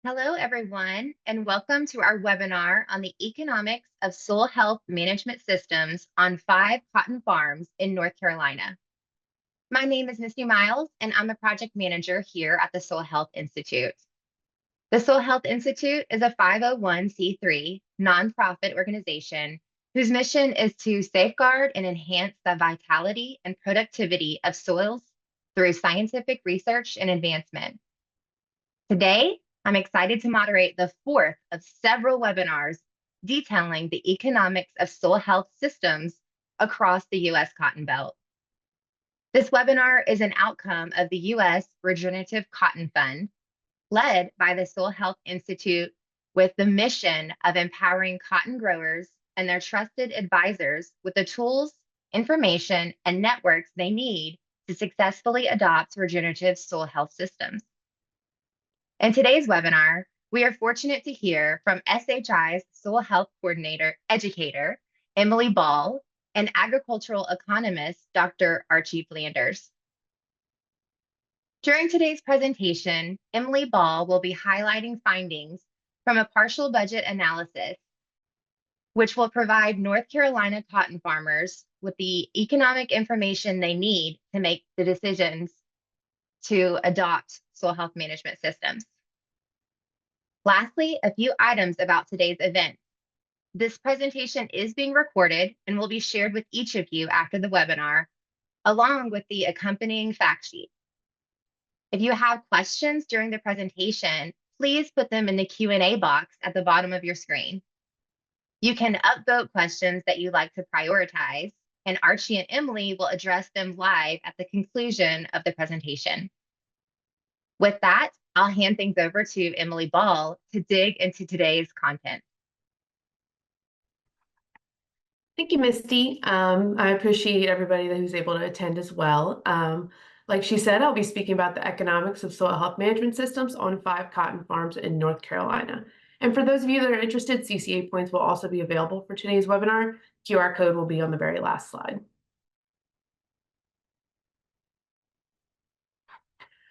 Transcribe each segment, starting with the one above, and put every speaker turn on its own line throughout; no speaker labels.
Hello, everyone, and welcome to our webinar on the economics of soil health management systems on 5 cotton farms in North Carolina. My name is Misty Miles, and I'm a project manager here at the Soil Health Institute. The Soil Health Institute is a 501c3 nonprofit organization whose mission is to safeguard and enhance the vitality and productivity of soils through scientific research and advancement. Today, I'm excited to moderate the fourth of several webinars detailing the economics of soil health systems across the U.S. Cotton Belt. This webinar is an outcome of the U.S. Regenerative Cotton Fund, led by the Soil Health Institute, with the mission of empowering cotton growers and their trusted advisors with the tools, information, and networks they need to successfully adopt regenerative soil health systems. In today's webinar, we are fortunate to hear from SHI's Soil Health Educator Emily Ball and agricultural economist Dr. Archie Flanders. During today's presentation, Emily Ball will be highlighting findings from a partial budget analysis, which will provide North Carolina cotton farmers with the economic information they need to make the decisions to adopt soil health management systems. Lastly, a few items about today's event. This presentation is being recorded and will be shared with each of you after the webinar, along with the accompanying fact sheet. If you have questions during the presentation, please put them in the Q&A box at the bottom of your screen. You can upvote questions that you'd like to prioritize, and Archie and Emily will address them live at the conclusion of the presentation. With that, I'll hand things over to Emily Ball to dig into today's content.
Thank you, Misty. I appreciate everybody who's able to attend as well. Like she said, I'll be speaking about the economics of soil health management systems on 5 cotton farms in North Carolina. And for those of you that are interested, CCA points will also be available for today's webinar. QR code will be on the very last slide.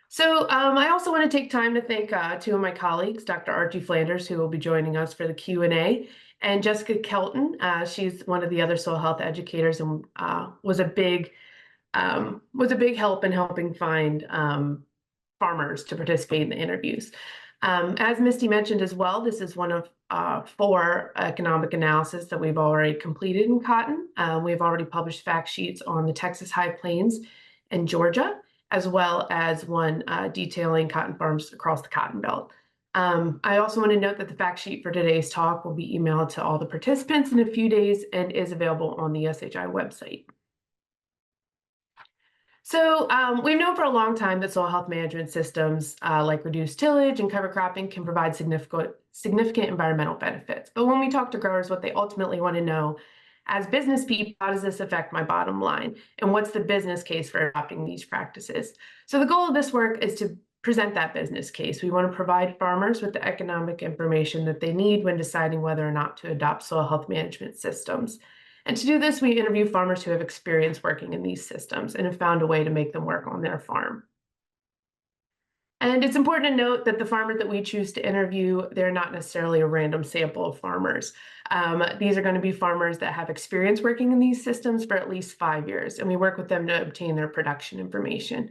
So I also want to take time to thank 2 of my colleagues, Dr. Archie Flanders, who will be joining us for the Q&A, and Jessica Kelton. She's one of the other soil health educators and was a big help in helping find farmers to participate in the interviews. As Misty mentioned as well, this is one of 4 economic analysis that we've already completed in cotton. We've already published fact sheets on the Texas High Plains and Georgia, as well as one detailing cotton farms across the Cotton Belt. I also want to note that the fact sheet for today's talk will be emailed to all the participants in a few days and is available on the SHI website. So we've known for a long time that soil health management systems like reduced tillage and cover cropping can provide significant environmental benefits. But when we talk to growers, what they ultimately want to know as business people, how does this affect my bottom line? And what's the business case for adopting these practices? So the goal of this work is to present that business case. We want to provide farmers with the economic information that they need when deciding whether or not to adopt soil health management systems. And to do this, we interview farmers who have experience working in these systems and have found a way to make them work on their farm. And it's important to note that the farmers that we choose to interview, they're not necessarily a random sample of farmers. These are going to be farmers that have experience working in these systems for at least 5 years, and we work with them to obtain their production information.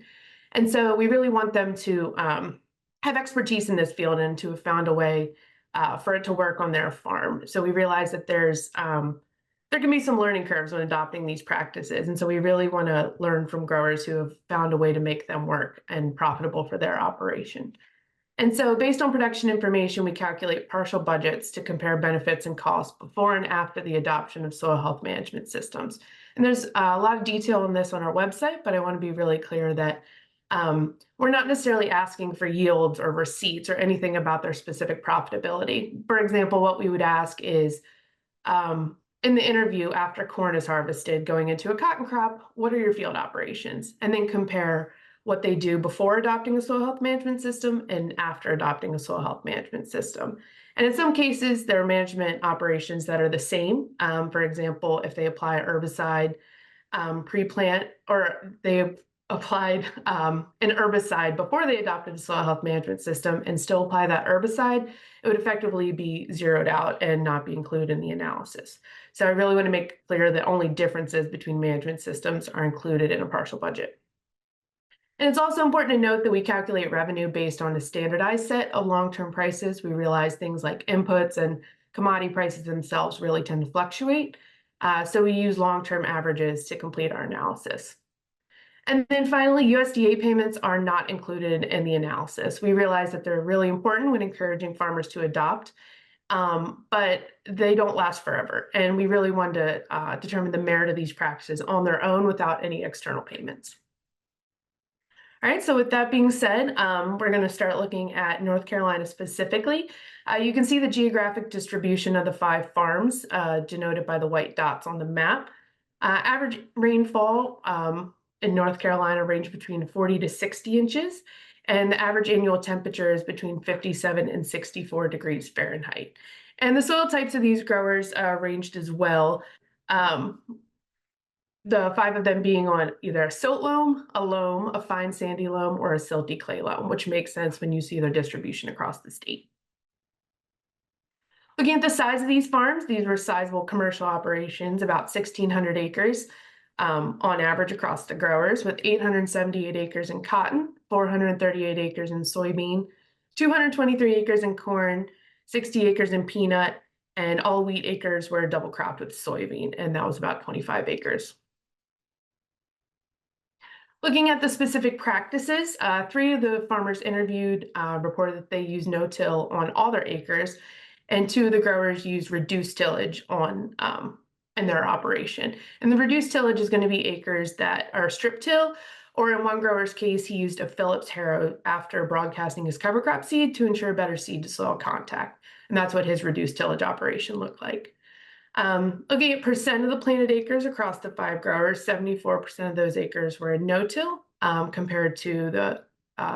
And so we really want them to have expertise in this field and to have found a way for it to work on their farm. So we realize that there can be some learning curves when adopting these practices. And so we really want to learn from growers who have found a way to make them work and profitable for their operation. And so based on production information, we calculate partial budgets to compare benefits and costs before and after the adoption of soil health management systems. And there's a lot of detail on this on our website, but I want to be really clear that we're not necessarily asking for yields or receipts or anything about their specific profitability. For example, what we would ask is, in the interview after corn is harvested, going into a cotton crop, what are your field operations? And then compare what they do before adopting a soil health management system and after adopting a soil health management system. And in some cases, there are management operations that are the same. For example, if they apply a herbicide pre-plant, or they applied an herbicide before they adopted a soil health management system and still apply that herbicide, it would effectively be zeroed out and not be included in the analysis. So I really want to make clear that only differences between management systems are included in a partial budget. And it's also important to note that we calculate revenue based on a standardized set of long-term prices. We realize things like inputs and commodity prices themselves really tend to fluctuate. So we use long-term averages to complete our analysis. And then finally, USDA payments are not included in the analysis. We realize that they're really important when encouraging farmers to adopt, but they don't last forever. And we really want to determine the merit of these practices on their own without any external payments. All right, so with that being said, we're going to start looking at North Carolina specifically. You can see the geographic distribution of the 5 farms denoted by the white dots on the map. Average rainfall in North Carolina range between 40 to 60 inches, and the average annual temperature is between 57 and 64 degrees Fahrenheit. And the soil types of these growers ranged as well. The 5 of them being on either a silt loam, a loam, a fine sandy loam, or a silty clay loam, which makes sense when you see their distribution across the state. Looking at the size of these farms, these were sizable commercial operations, about 1,600 acres on average across the growers, with 878 acres in cotton, 438 acres in soybean, 223 acres in corn, 60 acres in peanut, and all wheat acres were double cropped with soybean, and that was about 25 acres. Looking at the specific practices, 3 of the farmers interviewed reported that they use no-till on all their acres, and 2 of the growers use reduced tillage on in their operation. And the reduced tillage is going to be acres that are strip till, or in one grower's case, he used a Phillips harrow after broadcasting his cover crop seed to ensure better seed to soil contact. And that's what his reduced tillage operation looked like. Looking at percent of the planted acres across the 5 growers, 74% of those acres were in no-till, compared to the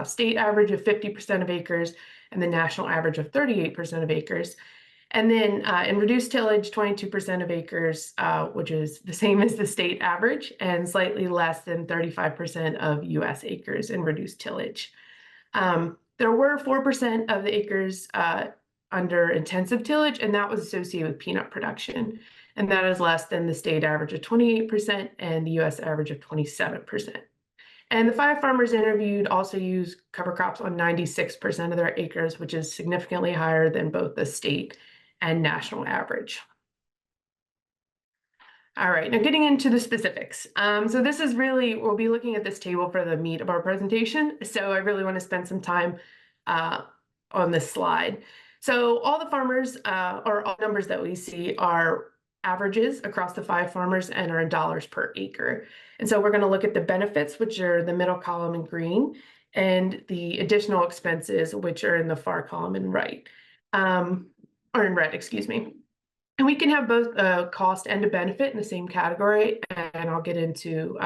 state average of 50% of acres and the national average of 38% of acres. And then in reduced tillage, 22% of acres, which is the same as the state average, and slightly less than 35% of US acres in reduced tillage. There were 4% of the acres under intensive tillage, and that was associated with peanut production. And that is less than the state average of 28% and the US average of 27%. And the 5 farmers interviewed also used cover crops on 96% of their acres, which is significantly higher than both the state and national average. All right, now getting into the specifics. So this is really, we'll be looking at this table for the meat of our presentation. So I really want to spend some time on this slide. So all the farmers, or all numbers that we see are averages across the 5 farmers and are in dollars per acre. And so we're going to look at the benefits, which are the middle column in green, and the additional expenses, which are in the far column in right, or in red, excuse me. And we can have both a cost and a benefit in the same category, and I'll get into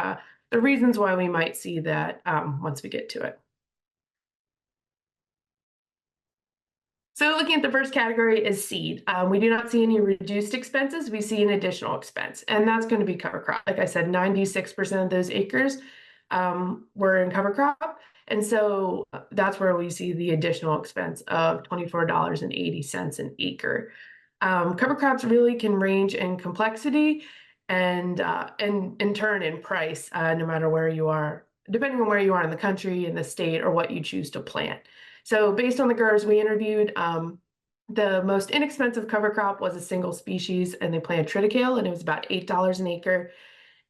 the reasons why we might see that once we get to it. So looking at the first category is seed. We do not see any reduced expenses. We see an additional expense, and that's going to be cover crop. Like I said, 96% of those acres were in cover crop. And so that's where we see the additional expense of $24.80 an acre. Cover crops really can range in complexity and in turn in price, no matter where you are, depending on where you are in the country, in the state, or what you choose to plant. So based on the growers we interviewed, the most inexpensive cover crop was a single species, and they planted triticale, and it was about $8 an acre.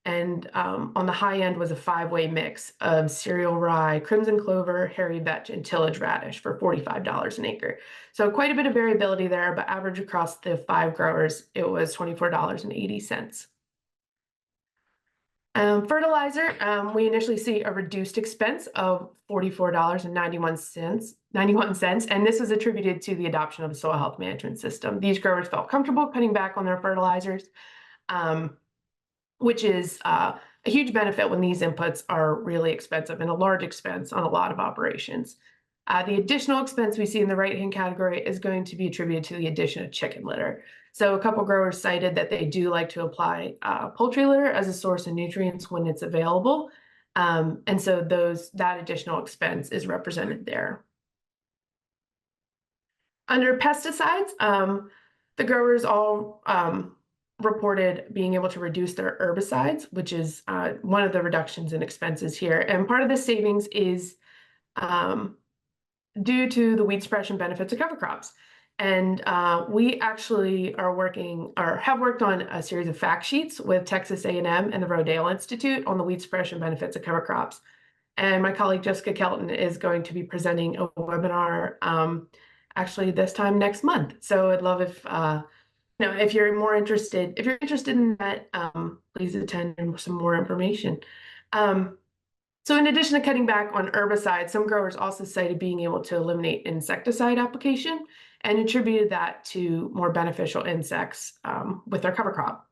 And on the high end was a 5-way mix of cereal rye, crimson clover, hairy vetch, and tillage radish for $45 an acre. So quite a bit of variability there, but average across the 5 growers, it was $24.80. Fertilizer, we initially see a reduced expense of $44.91, and this is attributed to the adoption of a soil health management system. These growers felt comfortable cutting back on their fertilizers, which is a huge benefit when these inputs are really expensive and a large expense on a lot of operations. The additional expense we see in the right-hand category is going to be attributed to the addition of chicken litter. So a couple growers cited that they do like to apply poultry litter as a source of nutrients when it's available. And so that additional expense is represented there. Under pesticides, the growers all reported being able to reduce their herbicides, which is one of the reductions in expenses here. And part of the savings is due to the weed suppression benefits of cover crops. And we actually are working or have worked on a series of fact sheets with Texas A&M and the Rodale Institute on the weed suppression benefits of cover crops. And my colleague Jessica Kelton is going to be presenting a webinar actually this time next month. So I'd love if you're interested in that, please attend and some more information. So in addition to cutting back on herbicides, some growers also cited being able to eliminate insecticide application and attributed that to more beneficial insects with their cover crop.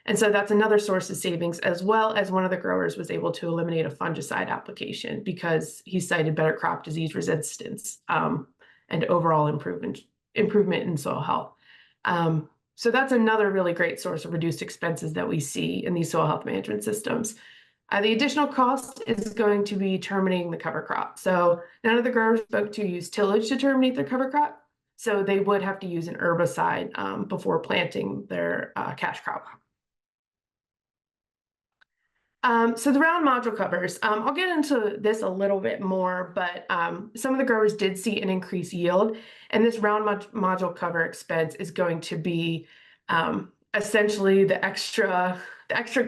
And so that's another source of savings, as well as one of the growers was able to eliminate a fungicide application because he cited better crop disease resistance and overall improvement in soil health. So that's another really great source of reduced expenses that we see in these soil health management systems. The additional cost is going to be terminating the cover crop. So none of the growers spoke to use tillage to terminate their cover crop. So they would have to use an herbicide before planting their cash crop. So the round module covers, I'll get into this a little bit more, but some of the growers did see an increased yield, and this round module cover expense is going to be essentially the extra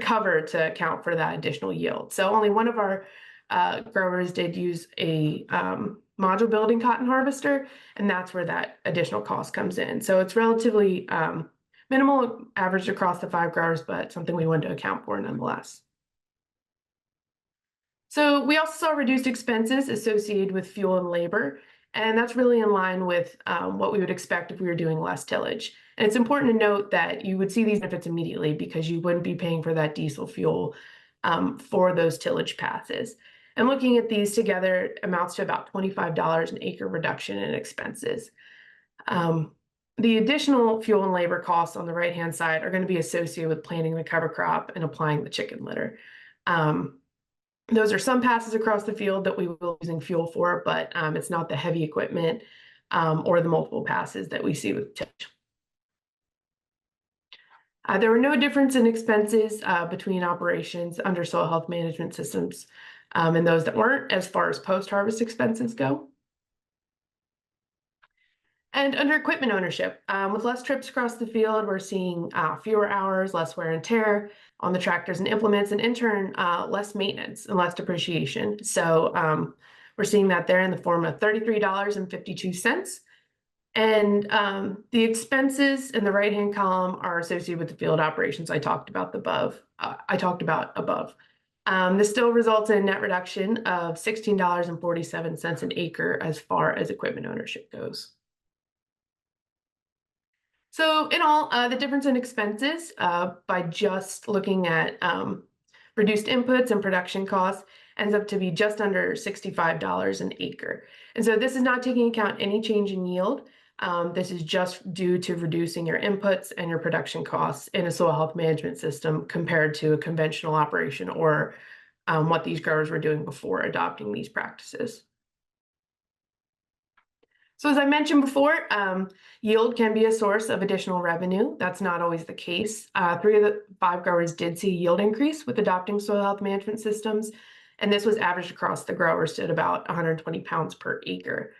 cover to account for that additional yield. So only one of our growers did use a module building cotton harvester, and that's where that additional cost comes in. So it's relatively minimal averaged across the 5 growers, but something we wanted to account for nonetheless. So we also saw reduced expenses associated with fuel and labor, and that's really in line with what we would expect if we were doing less tillage. And it's important to note that you would see these benefits immediately because you wouldn't be paying for that diesel fuel for those tillage passes. And looking at these together amounts to about $25 an acre reduction in expenses. The additional fuel and labor costs on the right-hand side are going to be associated with planting the cover crop and applying the chicken litter. Those are some passes across the field that we will be using fuel for, but it's not the heavy equipment or the multiple passes that we see with tillage. There were no difference in expenses between operations under soil health management systems and those that weren't, as far as post-harvest expenses go. And under equipment ownership, with less trips across the field, we're seeing fewer hours, less wear and tear on the tractors and implements, and in turn, less maintenance and less depreciation. So we're seeing that there in the form of $33.52. And the expenses in the right-hand column are associated with the field operations I talked about above. This still results in a net reduction of $16.47 an acre as far as equipment ownership goes. So in all, the difference in expenses by just looking at reduced inputs and production costs ends up to be just under $65 an acre. And so this is not taking account any change in yield. This is just due to reducing your inputs and your production costs in a soil health management system compared to a conventional operation or what these growers were doing before adopting these practices. So as I mentioned before, yield can be a source of additional revenue. That's not always the case. 3 of the 5 growers did see a yield increase with adopting soil health management systems, and this was averaged across the growers at about 120 pounds per acre.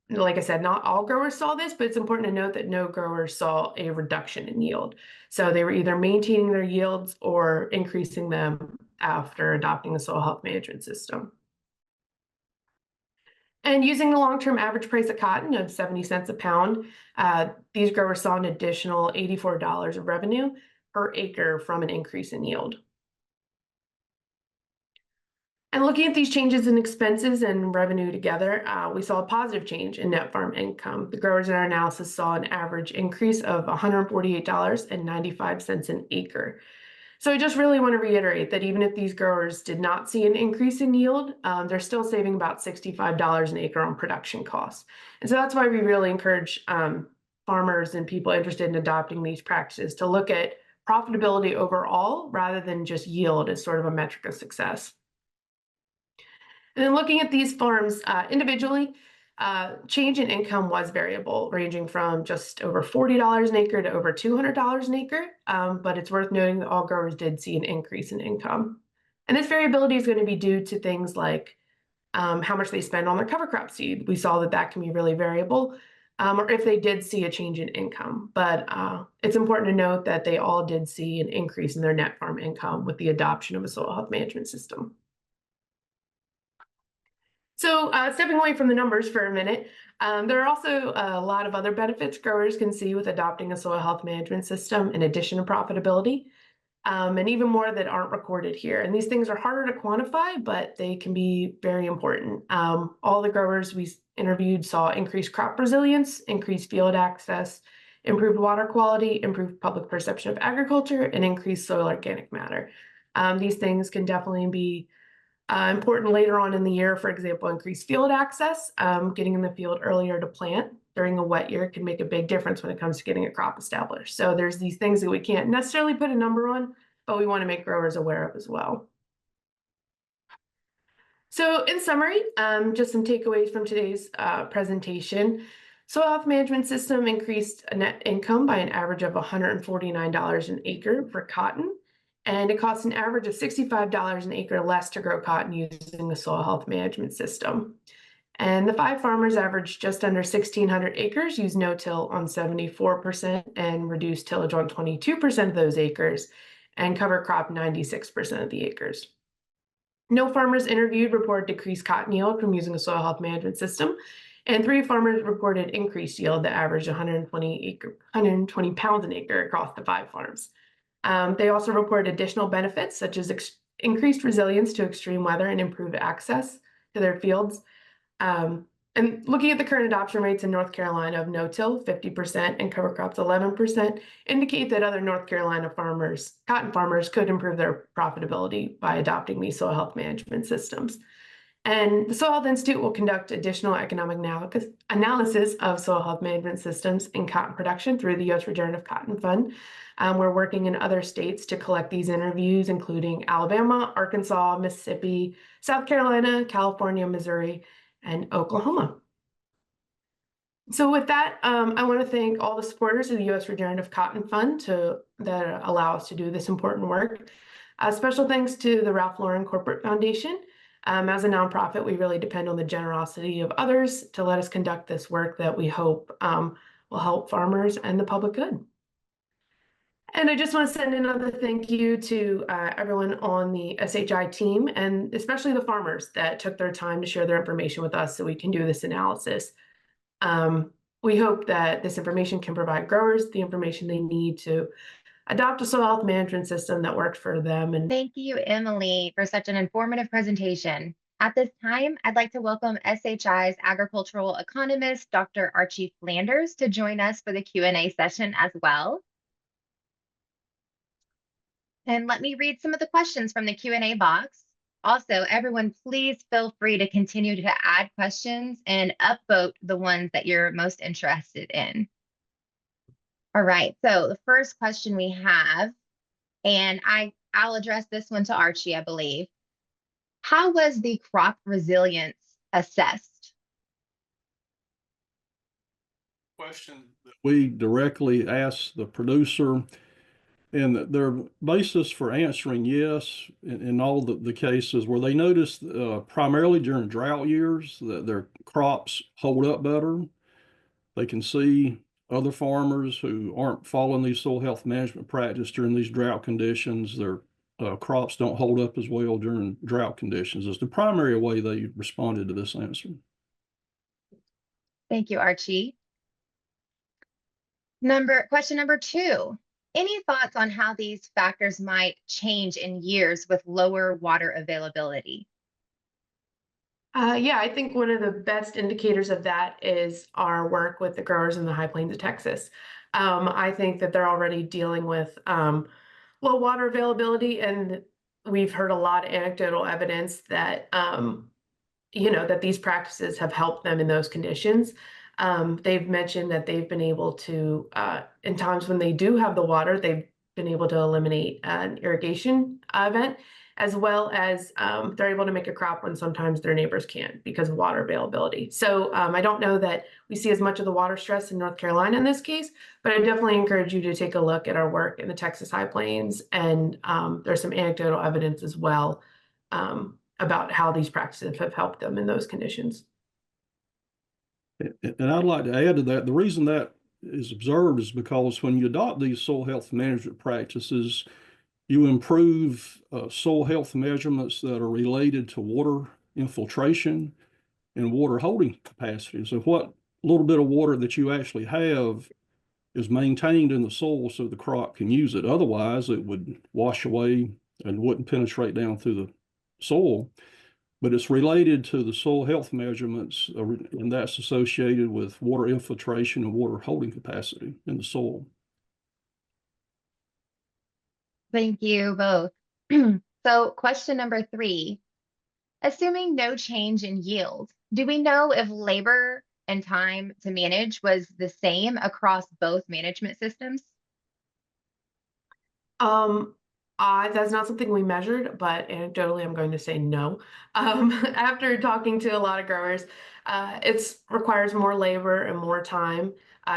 Like I said, not all growers saw this, but it's important to note that no grower saw a reduction in yield. So they were either maintaining their yields or increasing them after adopting the soil health management system. And using the long-term average price of cotton of 70 cents a pound, these growers saw an additional $84 of revenue per acre from an increase in yield. And looking at these changes in expenses and revenue together, we saw a positive change in net farm income. The growers in our analysis saw an average increase of $148.95 an acre. So I just really want to reiterate that even if these growers did not see an increase in yield, they're still saving about $65 an acre on production costs. And so that's why we really encourage farmers and people interested in adopting these practices to look at profitability overall rather than just yield as sort of a metric of success. And then looking at these farms individually, change in income was variable, ranging from just over $40 an acre to over $200 an acre. But it's worth noting that all growers did see an increase in income. And this variability is going to be due to things like how much they spend on their cover crop seed. We saw that that can be really variable, or if they did see a change in income. But it's important to note that they all did see an increase in their net farm income with the adoption of a soil health management system. So stepping away from the numbers for a minute, there are also a lot of other benefits growers can see with adopting a soil health management system in addition to profitability, and even more that aren't recorded here. And these things are harder to quantify, but they can be very important. All the growers we interviewed saw increased crop resilience, increased field access, improved water quality, improved public perception of agriculture, and increased soil organic matter. These things can definitely be important later on in the year. For example, increased field access, getting in the field earlier to plant during a wet year can make a big difference when it comes to getting a crop established. So there's these things that we can't necessarily put a number on, but we want to make growers aware of as well. So in summary, just some takeaways from today's presentation. Soil health management system increased net income by an average of $149 an acre for cotton, and it costs an average of $65 an acre less to grow cotton using the soil health management system. And the 5 farmers averaged just under 1,600 acres, used no-till on 74% and reduced tillage on 22% of those acres, and cover crop 96% of the acres. No farmers interviewed reported decreased cotton yield from using a soil health management system, and 3 farmers reported increased yield that averaged 120 pounds an acre across the 5 farms. They also reported additional benefits such as increased resilience to extreme weather and improved access to their fields. And looking at the current adoption rates in North Carolina of no-till, 50%, and cover crops, 11%, indicate that other North Carolina farmers, cotton farmers, could improve their profitability by adopting these soil health management systems. And the Soil Health Institute will conduct additional economic analysis of soil health management systems in cotton production through the U.S. Regenerative Cotton Fund. We're working in other states to collect these interviews, including Alabama, Arkansas, Mississippi, South Carolina, California, Missouri, and Oklahoma. So with that, I want to thank all the supporters of the U.S. Regenerative Cotton Fund that allow us to do this important work. Special thanks to the Ralph Lauren Corporate Foundation. As a nonprofit, we really depend on the generosity of others to let us conduct this work that we hope will help farmers and the public good. And I just want to send another thank you to everyone on the SHI team, and especially the farmers that took their time to share their information with us so we can do this analysis. We hope that this information can provide growers the information they need to adopt a soil health management system that works for them. And
Thank you, Emily, for such an informative presentation. At this time, I'd like to welcome SHI's agricultural economist, Dr. Archie Flanders, to join us for the Q&A session as well. And let me read some of the questions from the Q&A box. Also, everyone, please feel free to continue to add questions and upvote the ones that you're most interested in. All right, so the first question we have, and I'll address this one to Archie, I believe. How was the crop resilience assessed?
Question that we directly asked the producer, and their basis for answering yes in all the cases where they noticed primarily during drought years that their crops hold up better. They can see other farmers who aren't following these soil health management practices during these drought conditions. Their crops don't hold up as well during drought conditions. Is the primary way they responded to this answer.
Thank you, Archie. Question number 2. Any thoughts on how these factors might change in years with lower water availability?
Yeah, I think one of the best indicators of that is our work with the growers in the high plains of Texas. I think that they're already dealing with low water availability, and we've heard a lot of anecdotal evidence that that these practices have helped them in those conditions. They've mentioned that they've been able to, in times when they do have the water, they've been able to eliminate an irrigation event. as well as they're able to make a crop when sometimes their neighbors can't because of water availability. So I don't know that we see as much of the water stress in North Carolina in this case, but I definitely encourage you to take a look at our work in the Texas High Plains. And there's some anecdotal evidence as well about how these practices have helped them in those conditions.
And I'd like to add to that, the reason that is observed is because when you adopt these soil health management practices, you improve soil health measurements that are related to water infiltration and water holding capacity. So what little bit of water that you actually have is maintained in the soil so the crop can use it. Otherwise, it would wash away and wouldn't penetrate down through the soil. But it's related to the soil health measurements, and that's associated with water infiltration and water holding capacity in the soil.
Thank you both. So question number 3, assuming no change in yield, do we know if labor and time to manage was the same across both management systems?
That's not something we measured, but anecdotally, I'm going to say no. After talking to a lot of growers, it requires more labor and more time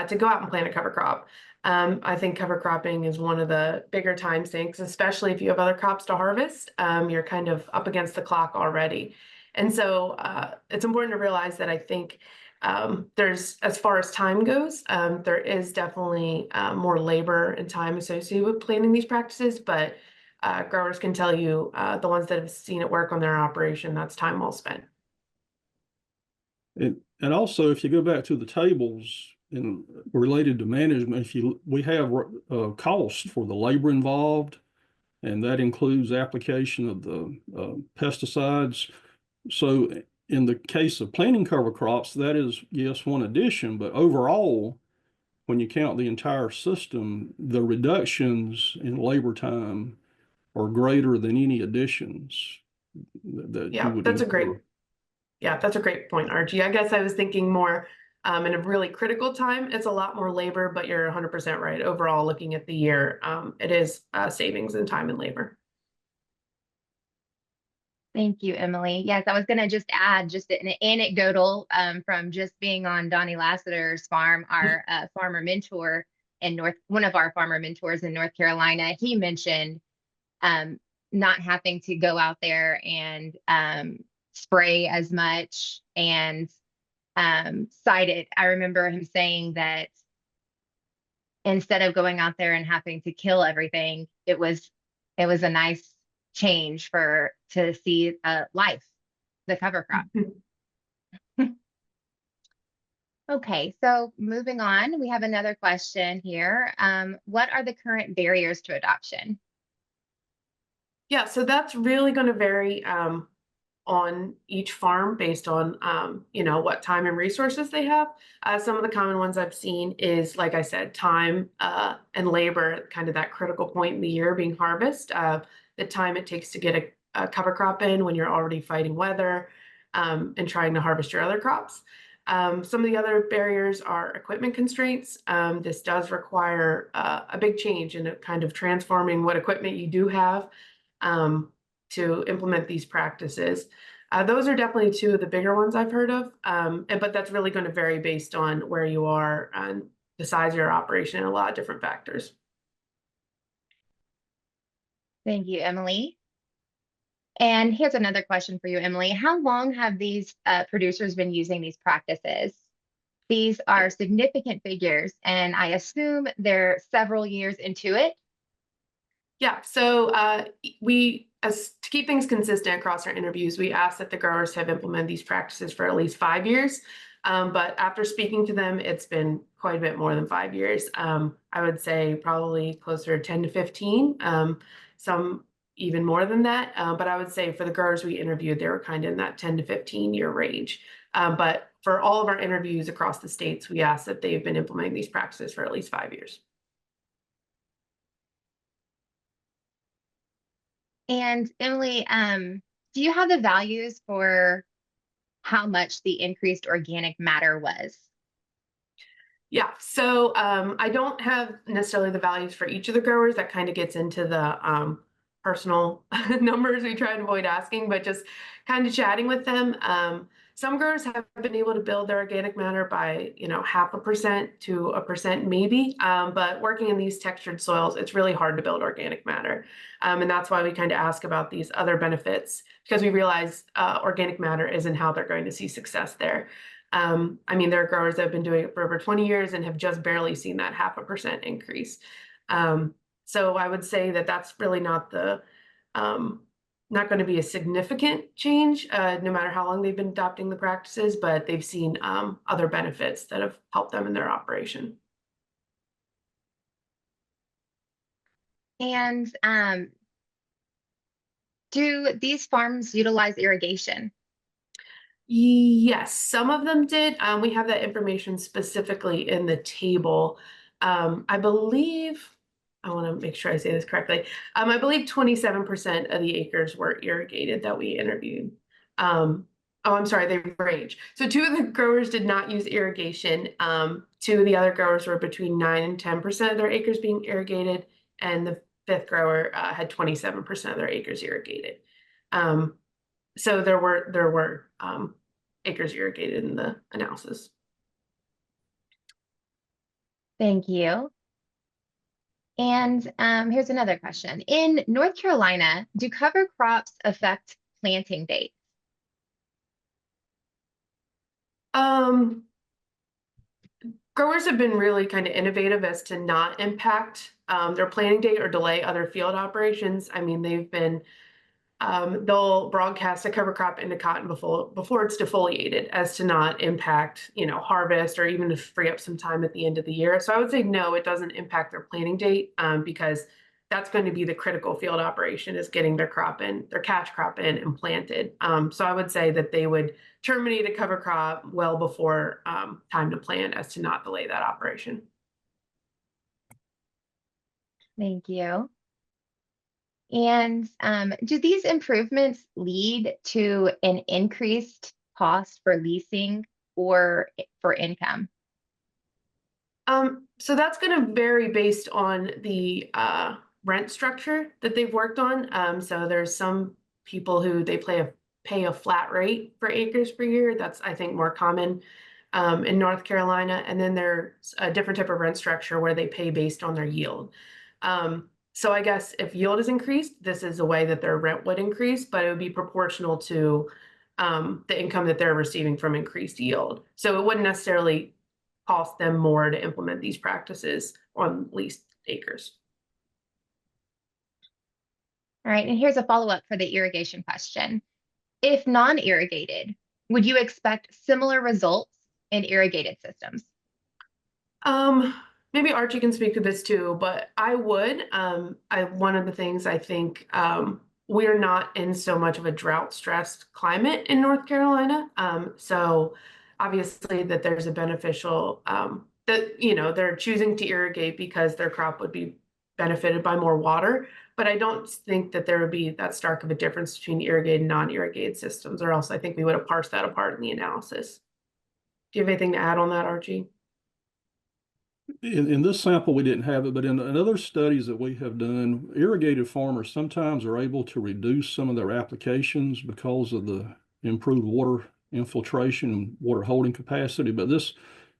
to go out and plant a cover crop. I think cover cropping is one of the bigger time sinks, especially if you have other crops to harvest. You're kind of up against the clock already. And so it's important to realize that I think there's, as far as time goes, there is definitely more labor and time associated with planning these practices, but growers can tell you, the ones that have seen it work on their operation, that's time well spent.
And also, if you go back to the tables in related to management, we have cost for the labor involved, and that includes application of the pesticides. So in the case of planting cover crops, that is, yes, one addition, but overall, when you count the entire system, the reductions in labor time are greater than any additions that you would incur.
That's a great point, Archie. I guess I was thinking more in a really critical time, it's a lot more labor, but you're 100% right. Overall, looking at the year, it is savings in time and labor.
Thank you, Emily. Yes, I was going to just add just an anecdotal from just being on Donnie Lassiter's farm, our farmer mentor in one of our farmer mentors in North Carolina. He mentioned not having to go out there and spray as much and cited. I remember him saying that instead of going out there and having to kill everything, it was a nice change to see life, the cover crop. Okay, so moving on, we have another question here. What are the current barriers to adoption?
Yeah, so that's really going to vary on each farm based on what time and resources they have. Some of the common ones I've seen is, like I said, time and labor, kind of that critical point in the year being harvest, the time it takes to get a cover crop in when you're already fighting weather and trying to harvest your other crops. Some of the other barriers are equipment constraints. This does require a big change in kind of transforming what equipment you do have to implement these practices. Those are definitely two of the bigger ones I've heard of, but that's really going to vary based on where you are and the size of your operation and a lot of different factors.
Thank you, Emily. And here's another question for you, Emily. How long have these producers been using these practices? These are significant figures, and I assume they're several years into it.
Yeah, so to keep things consistent across our interviews, we ask that the growers have implemented these practices for at least 5 years. But after speaking to them, it's been quite a bit more than 5 years. I would say probably closer to 10 to 15, some even more than that. But I would say for the growers we interviewed, they were kind of in that 10 to 15 year range. But for all of our interviews across the states, we ask that they've been implementing these practices for at least 5 years.
And Emily, do you have the values for how much the increased organic matter was?
Yeah, so I don't have necessarily the values for each of the growers. That kind of gets into the personal numbers we try and avoid asking, but just kind of chatting with them. Some growers have been able to build their organic matter by, 0.5% to 1% maybe, but working in these textured soils, it's really hard to build organic matter. And that's why we kind of ask about these other benefits, because we realize organic matter isn't how they're going to see success there. I mean, there are growers that have been doing it for over 20 years and have just barely seen that 0.5% increase. So I would say that that's really not going to be a significant change, no matter how long they've been adopting the practices, but they've seen other benefits that have helped them in their operation.
And do these farms utilize irrigation?
Yes, some of them did. We have that information specifically in the table. I believe, I want to make sure I say this correctly. I believe 27% of the acres were irrigated that we interviewed. Oh, I'm sorry, they range. So 2 of the growers did not use irrigation. 2 of the other growers were between 9 and 10% of their acres being irrigated, and the 5th grower had 27% of their acres irrigated. So there were acres irrigated in the analysis.
Thank you. And here's another question. In North Carolina, do cover crops affect planting dates?
Growers have been really kind of innovative as to not impact their planting date or delay other field operations. I mean, they'll broadcast a cover crop into cotton before it's defoliated, as to not impact, harvest, or even to free up some time at the end of the year. So I would say no, it doesn't impact their planting date, because that's going to be the critical field operation, is getting their cash crop in and planted. So I would say that they would terminate a cover crop well before time to plant, as to not delay that operation.
Thank you. And do these improvements lead to an increased cost for leasing or for income?
So that's going to vary based on the rent structure that they've worked on. So there's some people who they pay a flat rate for acres per year. That's, I think, more common in North Carolina. And then there's a different type of rent structure where they pay based on their yield. So I guess if yield is increased, this is a way that their rent would increase, but it would be proportional to the income that they're receiving from increased yield. So it wouldn't necessarily cost them more to implement these practices on leased acres.
All right, and here's a follow-up for the irrigation question. If non-irrigated, would you expect similar results in irrigated systems?
Maybe Archie can speak to this too, but I would. One of the things I think, we're not in so much of a drought-stressed climate in North Carolina. So obviously that there's a beneficial, that, they're choosing to irrigate because their crop would be benefited by more water. But I don't think that there would be that stark of a difference between irrigated and non-irrigated systems, or else I think we would have parsed that apart in the analysis. Do you have anything to add on that, Archie?
In this sample, we didn't have it, but in other studies that we have done, irrigated farmers sometimes are able to reduce some of their applications because of the improved water infiltration and water holding capacity. But this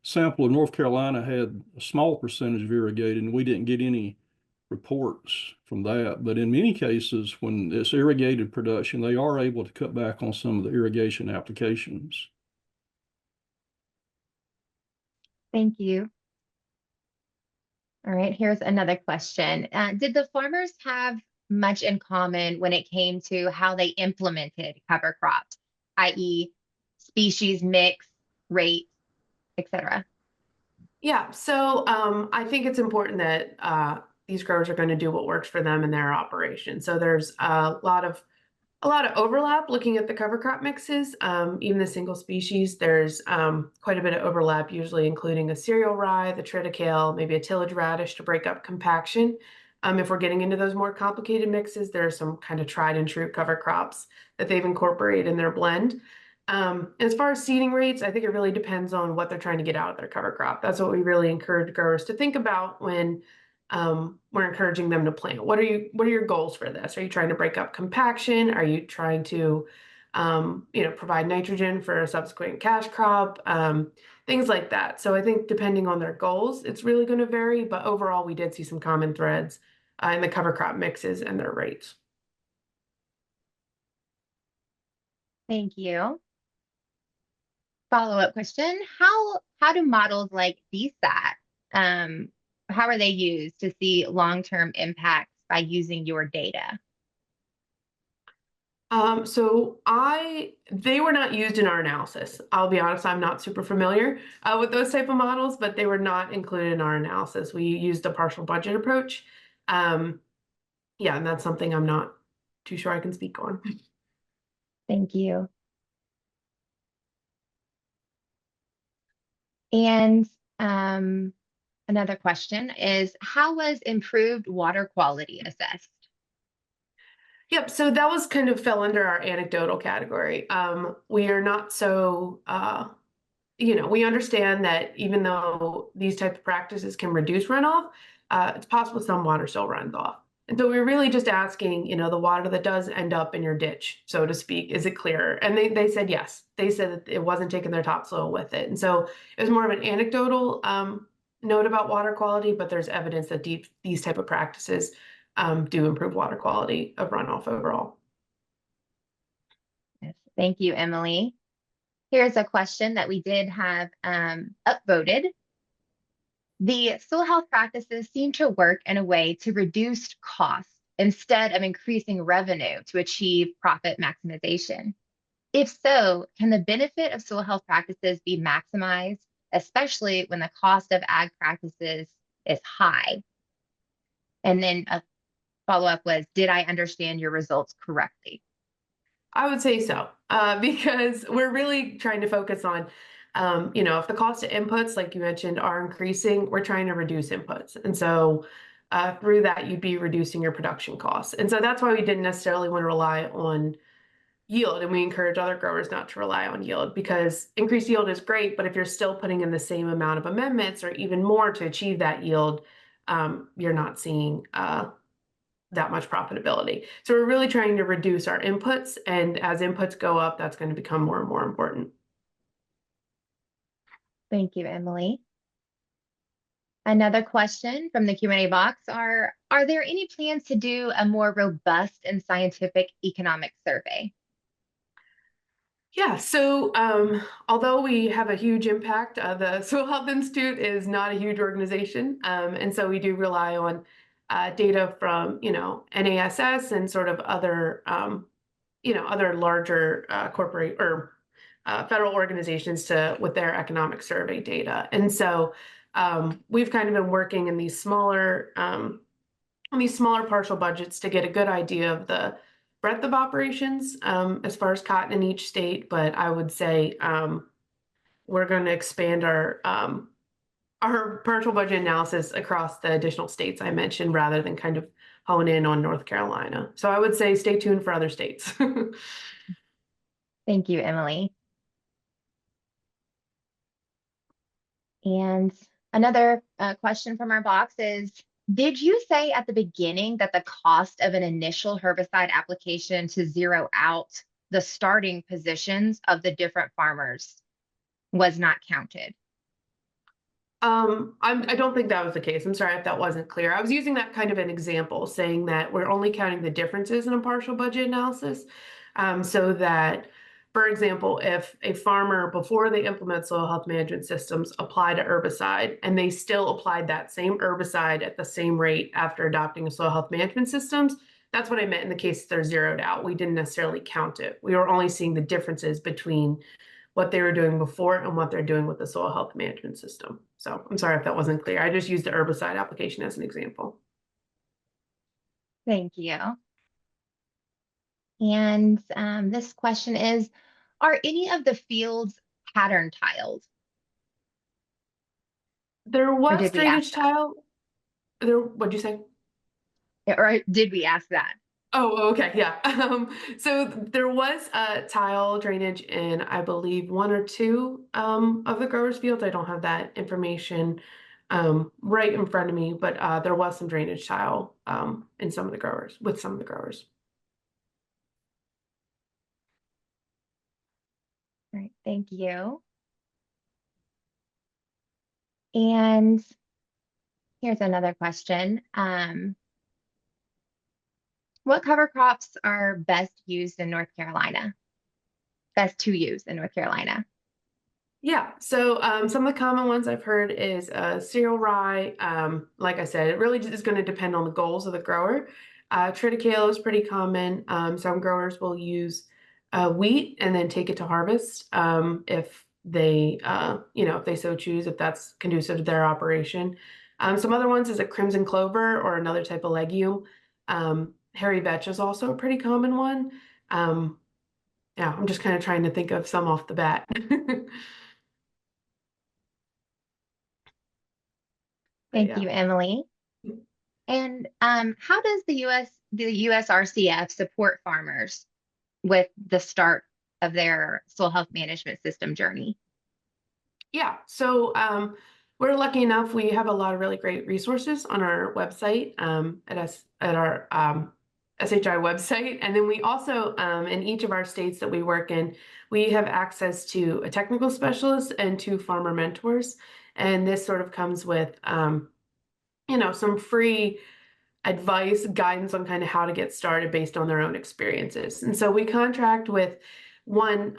sample of North Carolina had a small percentage of irrigated, and we didn't get any reports from that. But in many cases, when it's irrigated production, they are able to cut back on some of the irrigation applications.
Thank you. All right, here's another question. Did the farmers have much in common when it came to how they implemented cover crops, i.e. species mix, rate, etc.?
Yeah, so I think it's important that these growers are going to do what works for them in their operation. So there's a lot of overlap looking at the cover crop mixes. Even the single species, there's quite a bit of overlap, usually including a cereal rye, the triticale, maybe a tillage radish to break up compaction. If we're getting into those more complicated mixes, there are some kind of tried and true cover crops that they've incorporated in their blend. As far as seeding rates, I think it really depends on what they're trying to get out of their cover crop. That's what we really encourage growers to think about when we're encouraging them to plant. What are your goals for this? Are you trying to break up compaction? Are you trying to, provide nitrogen for a subsequent cash crop? Things like that. So I think depending on their goals, it's really going to vary. But overall, we did see some common threads in the cover crop mixes and their rates.
Thank you. Follow-up question. How do models like DSAT, how are they used to see long-term impacts by using your data?
They were not used in our analysis. I'll be honest, I'm not super familiar with those type of models, but they were not included in our analysis. We used a partial budget approach. Yeah, and that's something I'm not too sure I can speak on.
Thank you. And another question is, how was improved water quality assessed?
Yep, so that was kind of fell under our anecdotal category. We are not so, we understand that even though these type of practices can reduce runoff, it's possible some water still runs off. And so we're really just asking, the water that does end up in your ditch, so to speak, is it clearer? And they said yes. They said that it wasn't taking their topsoil with it. And so it was more of an anecdotal note about water quality, but there's evidence that these type of practices do improve water quality of runoff overall.
Yes. Thank you, Emily. Here's a question that we did have upvoted. The soil health practices seem to work in a way to reduce costs instead of increasing revenue to achieve profit maximization. If so, can the benefit of soil health practices be maximized, especially when the cost of ag practices is high? And then a follow-up was, did I understand your results correctly?
I would say so, because we're really trying to focus on, if the cost of inputs, like you mentioned, are increasing, we're trying to reduce inputs. And so through that, you'd be reducing your production costs. And so that's why we didn't necessarily want to rely on yield. And we encourage other growers not to rely on yield, because increased yield is great, but if you're still putting in the same amount of amendments or even more to achieve that yield, you're not seeing that much profitability. So we're really trying to reduce our inputs, and as inputs go up, that's going to become more and more important.
Thank you, Emily. Another question from the Q&A box are there any plans to do a more robust and scientific economic survey?
Yeah, so although we have a huge impact, the Soil Health Institute is not a huge organization, and so we do rely on data from, NASS and sort of other, other larger corporate or federal organizations with their economic survey data. And so we've kind of been working in these smaller partial budgets to get a good idea of the breadth of operations as far as cotton in each state. But I would say we're going to expand our partial budget analysis across the additional states I mentioned, rather than kind of hone in on North Carolina. So I would say stay tuned for other states.
Thank you, Emily. And another question from our box is, did you say at the beginning that the cost of an initial herbicide application to zero out the starting positions of the different farmers was not counted?
I don't think that was the case. I'm sorry if that wasn't clear. I was using that kind of an example, saying that we're only counting the differences in a partial budget analysis. So that, for example, if a farmer, before they implement soil health management systems, applied a herbicide and they still applied that same herbicide at the same rate after adopting a soil health management systems, that's what I meant in the case they're zeroed out. We didn't necessarily count it. We were only seeing the differences between what they were doing before and what they're doing with the soil health management system. So I'm sorry if that wasn't clear. I just used the herbicide application as an example.
Thank you. And this question is, are any of the fields pattern tiled?
There was drainage
that?
tile. What'd you say?
Or did we ask that?
Oh, okay, yeah. So there was tile drainage in, I believe, one or two of the growers' fields. I don't have that information right in front of me, but there was some drainage tile in some of the growers, with some of the growers.
All right, thank you. And here's another question. What cover crops are best used in North Carolina? Best to use in North Carolina?
Yeah, so some of the common ones I've heard is cereal rye. Like I said, it really is going to depend on the goals of the grower. Triticale is pretty common. Some growers will use wheat and then take it to harvest if they, if they so choose, if that's conducive to their operation. Some other ones is a crimson clover or another type of legume. Hairy vetch is also a pretty common one. Yeah, I'm just kind of trying to think of some off the bat.
Thank
Yeah.
you, Emily. And how does the USRCF support farmers with the start of their soil health management system journey?
Yeah, so we're lucky enough. We have a lot of really great resources on our website at our SHI website, and then we also in each of our states that we work in, we have access to a technical specialist and 2 farmer mentors, and this sort of comes with some free advice, guidance on kind of how to get started based on their own experiences. And so we contract with one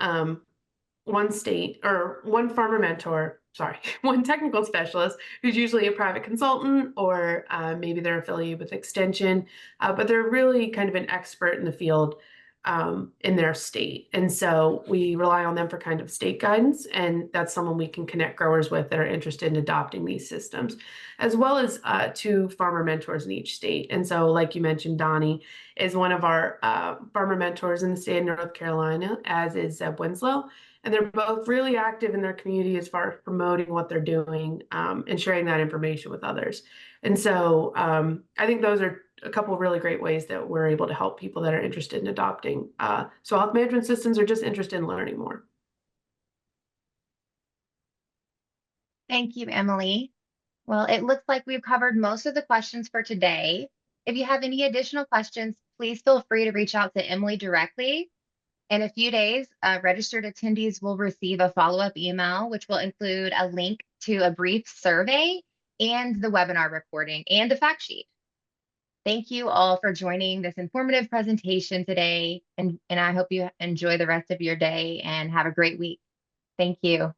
state or one farmer mentor, sorry, one technical specialist who's usually a private consultant or maybe they're affiliated with Extension, but they're really kind of an expert in the field in their state. And so we rely on them for kind of state guidance, and that's someone we can connect growers with that are interested in adopting these systems, as well as 2 farmer mentors in each state. And so, like you mentioned, Donnie is one of our farmer mentors in the state of North Carolina, as is Zeb Winslow. And they're both really active in their community as far as promoting what they're doing and sharing that information with others. And so I think those are a couple of really great ways that we're able to help people that are interested in adopting soil health management systems or just interested in learning more.
Thank you, Emily. Well, it looks like we've covered most of the questions for today. If you have any additional questions, please feel free to reach out to Emily directly. In a few days, registered attendees will receive a follow-up email, which will include a link to a brief survey and the webinar recording and the fact sheet. Thank you all for joining this informative presentation today, and I hope you enjoy the rest of your day and have a great week. Thank you.